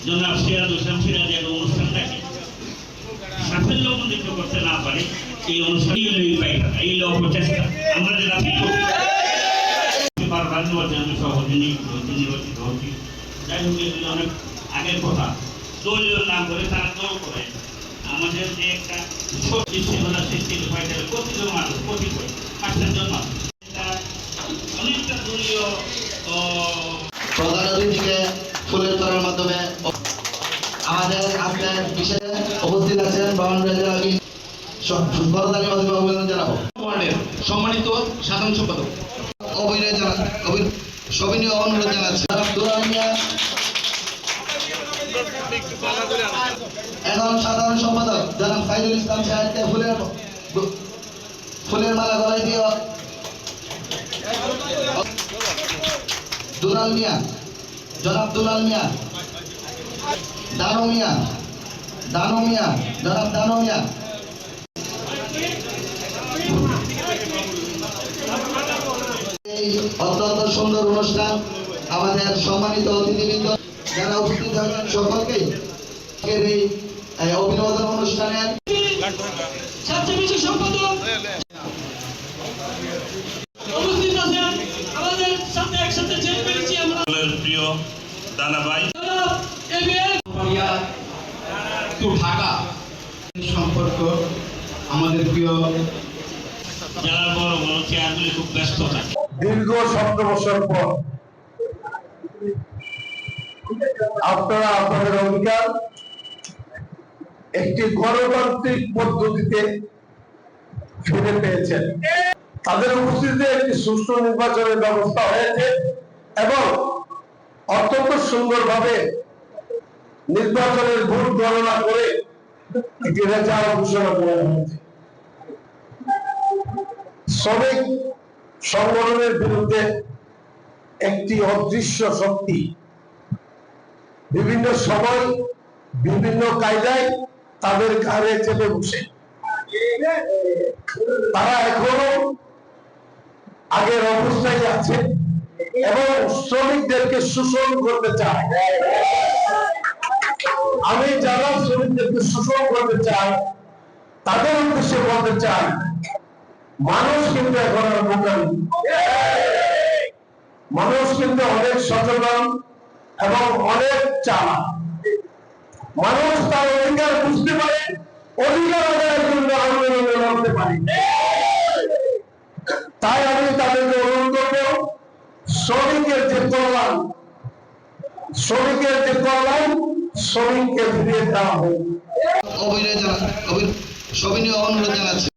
জনাব সিরাজুল ইসলাম সিরাজী একটা অনুষ্ঠানটাকে সাফল্যমণ্ডিত করতে না পারে এই অনুষ্ঠান এই অপচেষ্টা আমরা যেটা ফিল করছি বারবার নির্বাচন সভাপতি নির্বাচিত হচ্ছি। যাই হোক এগুলো অনেক আগের কথা। দলীয় নাম করে তারা দল করে আমাদের যে একটা শৃঙ্খলা সৃষ্টি হয় প্রতিজন মানুষ প্রতিজন পাঁচজন মানুষ অনেকটা দলীয় প্রধান অতিথিকে ফুলের তোড়ার মাধ্যমে আমাদের আজকের বিশেষ উপস্থিত আছেন অভিনন্দন জানাবো সম্মানিত সাধারণ সম্পাদক সবিনয় অনুরোধ জানাচ্ছি। এখন সাধারণ সম্পাদক জনাব সাইদুল ইসলাম সাহেবকে ফুলের মালা গলায় দিয়ে দুলাল মিয়া, জনাব দুলাল মিয়া, দানো মিয়া, জনাব দানো মিয়া। এই অত্যন্ত সুন্দর অনুষ্ঠান আমাদের সম্মানিত অতিথিবৃন্দ যারা উপস্থিত হবেন সকলকেই এই অভিনন্দন অনুষ্ঠানের সম্পাদক উপস্থিত আছেন আমাদের সাথে একসাথে চেক করেছি আমরা প্রিয় দানা ভাই টু ঢাকা সম্পর্ক আমাদের প্রিয় জেলার বড় বড় চেয়ারগুলি খুব ব্যস্ত থাকে। দীর্ঘ 17 বছর পর আপনারা আপনাদের অধিকার একটি গণতান্ত্রিক পদ্ধতিতে ফিরে পেয়েছেন। তাদের উপস্থিতিতে একটি সুষ্ঠু নির্বাচনের ব্যবস্থা হয়েছে এবং অত্যন্ত সুন্দরভাবে নির্বাচনের ভোট গণনা করে একটি রেজাল্ট ঘোষণা করা হয়েছে। শ্রমিক সংগঠনের বিরুদ্ধে একটি অদৃশ্য শক্তি বিভিন্ন সময় বিভিন্ন কায়দায় তাদের ঘাড়ে চেপে বসে তারা এখনো আগের অবস্থায় আছে এবং শ্রমিকদেরকে শোষণ করতে চায়। আমি যারা শ্রমিকদেরকে শোষণ করতে চাই তাদের উদ্দেশ্যে বলতে চাই, মানুষ কিন্তু এখন আর বোকা নেই। মানুষ কিন্তু অনেক সচেতন এবং অনেক চালাক। মানুষ তার অধিকার বুঝতে পারে, অধিকার আদায়ের জন্য আন্দোলনে লড়তে পারে। তাই আমি তাদেরকে অনুরোধ করব, শ্রমিকের যে কল্যাণ শ্রমিককে ফিরিয়ে দেওয়া হোক। সবিনয় অনুরোধ জানাচ্ছি।